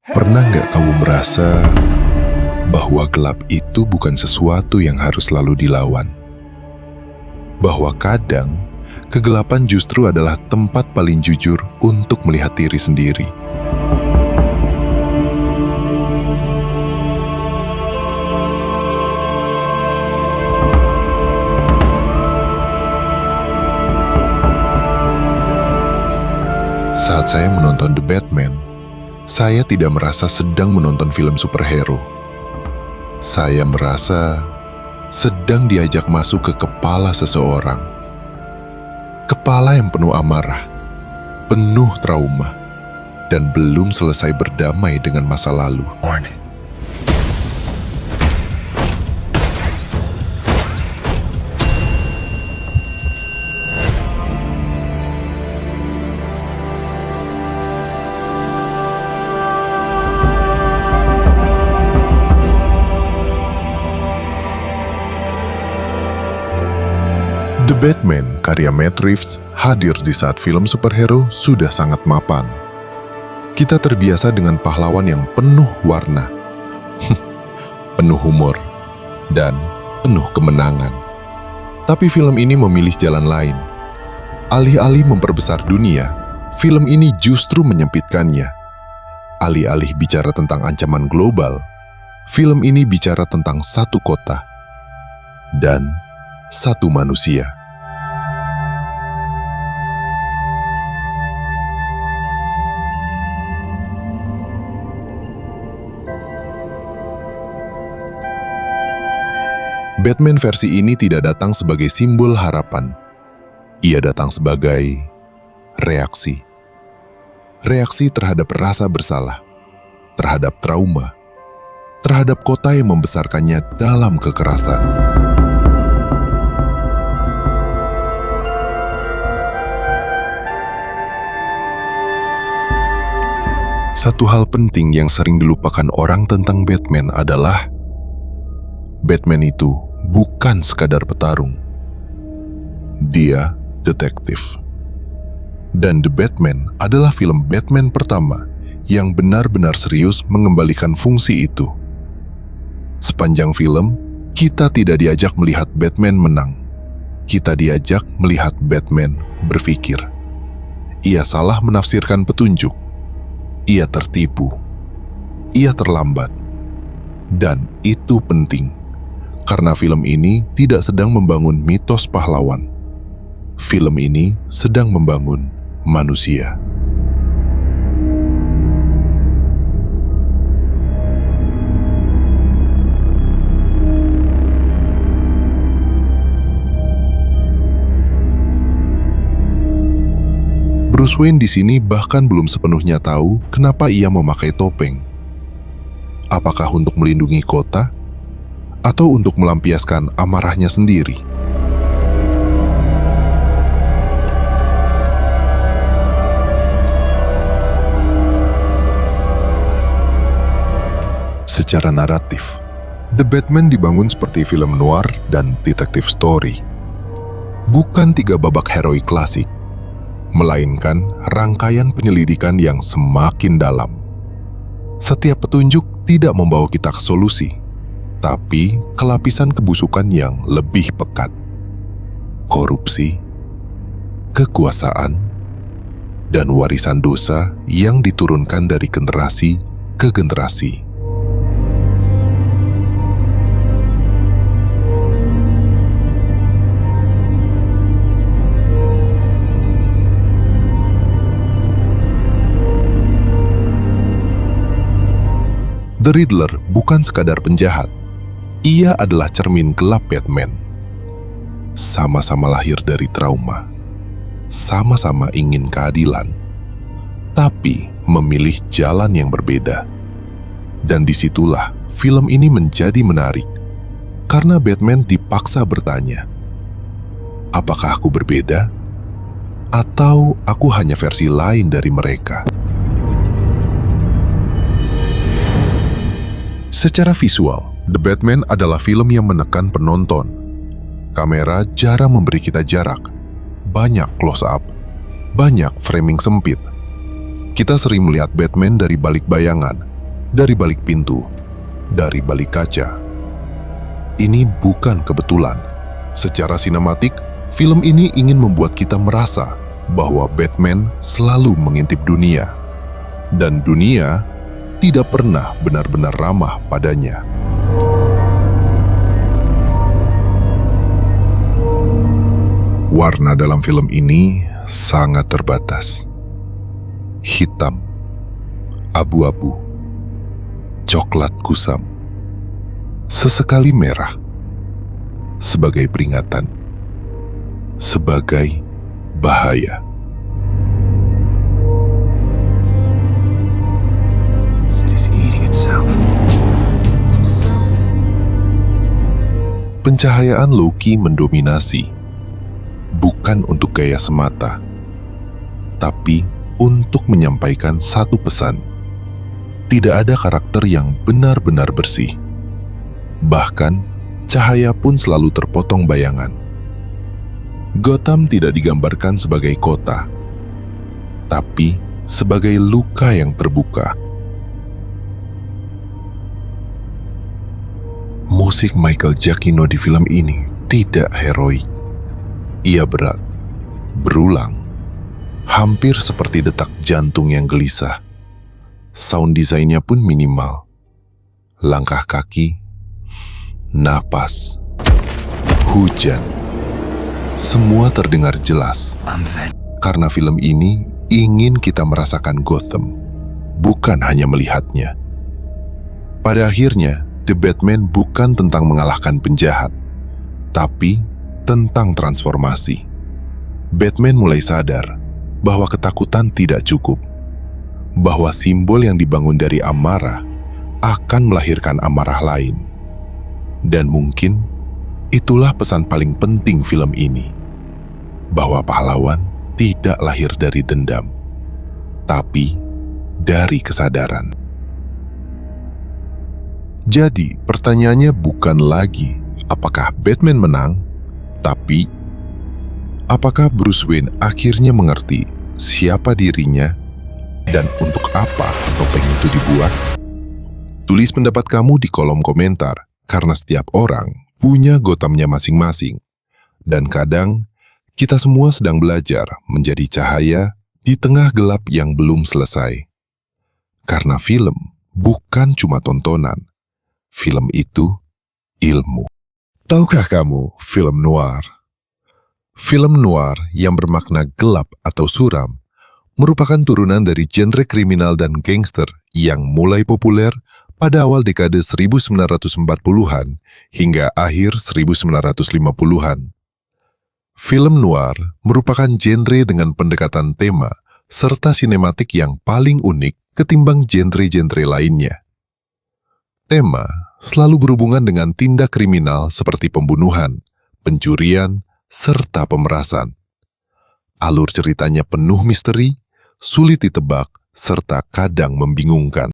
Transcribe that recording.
Pernah nggak kamu merasa bahwa gelap itu bukan sesuatu yang harus selalu dilawan? Bahwa kadang kegelapan justru adalah tempat paling jujur untuk melihat diri sendiri. Saat saya menonton The Batman, saya tidak merasa sedang menonton film superhero. Saya merasa sedang diajak masuk ke kepala seseorang. Kepala yang penuh amarah, penuh trauma, dan belum selesai berdamai dengan masa lalu. The Batman karya Matt Reeves hadir di saat film superhero sudah sangat mapan. Kita terbiasa dengan pahlawan yang penuh warna, penuh humor, dan penuh kemenangan. Tapi film ini memilih jalan lain. Alih-alih memperbesar dunia, film ini justru menyempitkannya. Alih-alih bicara tentang ancaman global, film ini bicara tentang satu kota dan satu manusia. Batman versi ini tidak datang sebagai simbol harapan. Ia datang sebagai reaksi. Reaksi terhadap rasa bersalah, terhadap trauma, terhadap kota yang membesarkannya dalam kekerasan. Satu hal penting yang sering dilupakan orang tentang Batman adalah Batman itu bukan sekadar petarung. Dia detektif. Dan The Batman adalah film Batman pertama yang benar-benar serius mengembalikan fungsi itu. Sepanjang film, kita tidak diajak melihat Batman menang. Kita diajak melihat Batman berpikir. Ia salah menafsirkan petunjuk. Ia tertipu. Ia terlambat. Dan itu penting. Karena film ini tidak sedang membangun mitos pahlawan. Film ini sedang membangun manusia. Bruce Wayne di sini bahkan belum sepenuhnya tahu kenapa ia memakai topeng. Apakah untuk melindungi kota? Atau untuk melampiaskan amarahnya sendiri? Secara naratif, The Batman dibangun seperti film noir dan detective story. Bukan 3 babak heroik klasik, melainkan rangkaian penyelidikan yang semakin dalam. Setiap petunjuk tidak membawa kita ke solusi, tapi ke lapisan kebusukan yang lebih pekat. Korupsi, kekuasaan, dan warisan dosa yang diturunkan dari generasi ke generasi. The Riddler bukan sekadar penjahat. Ia adalah cermin gelap Batman. Sama-sama lahir dari trauma. Sama-sama ingin keadilan. Tapi memilih jalan yang berbeda. Dan disitulah film ini menjadi menarik. Karena Batman dipaksa bertanya, apakah aku berbeda? Atau aku hanya versi lain dari mereka? Secara visual, The Batman adalah film yang menekan penonton. Kamera jarang memberi kita jarak. Banyak close-up. Banyak framing sempit. Kita sering melihat Batman dari balik bayangan, dari balik pintu, dari balik kaca. Ini bukan kebetulan. Secara sinematik, film ini ingin membuat kita merasa bahwa Batman selalu mengintip dunia, dan dunia tidak pernah benar-benar ramah padanya. Warna dalam film ini sangat terbatas. Hitam, abu-abu, coklat kusam, sesekali merah, sebagai peringatan, sebagai bahaya. Pencahayaan low-key mendominasi, bukan untuk gaya semata, tapi untuk menyampaikan satu pesan. Tidak ada karakter yang benar-benar bersih. Bahkan, cahaya pun selalu terpotong bayangan. Gotham tidak digambarkan sebagai kota, tapi sebagai luka yang terbuka. Musik Michael Giacchino di film ini tidak heroik. Ia berat, berulang, hampir seperti detak jantung yang gelisah. Sound desainnya pun minimal. Langkah kaki, napas, hujan, semua terdengar jelas. Karena film ini ingin kita merasakan Gotham, bukan hanya melihatnya. Pada akhirnya, The Batman bukan tentang mengalahkan penjahat, tapi tentang transformasi. Batman mulai sadar bahwa ketakutan tidak cukup, bahwa simbol yang dibangun dari amarah akan melahirkan amarah lain. Dan mungkin itulah pesan paling penting film ini, bahwa pahlawan tidak lahir dari dendam, tapi dari kesadaran. Jadi, pertanyaannya bukan lagi apakah Batman menang, tapi apakah Bruce Wayne akhirnya mengerti siapa dirinya dan untuk apa topeng itu dibuat? Tulis pendapat kamu di kolom komentar, karena setiap orang punya Gothamnya masing-masing. Dan kadang, kita semua sedang belajar menjadi cahaya di tengah gelap yang belum selesai. Karena film bukan cuma tontonan, film itu ilmu. Tahukah kamu film noir? Film noir yang bermakna gelap atau suram merupakan turunan dari genre kriminal dan gangster yang mulai populer pada awal dekade 1940-an hingga akhir 1950-an. Film noir merupakan genre dengan pendekatan tema serta sinematik yang paling unik ketimbang genre-genre lainnya. Tema selalu berhubungan dengan tindak kriminal seperti pembunuhan, pencurian, serta pemerasan. Alur ceritanya penuh misteri, sulit ditebak, serta kadang membingungkan.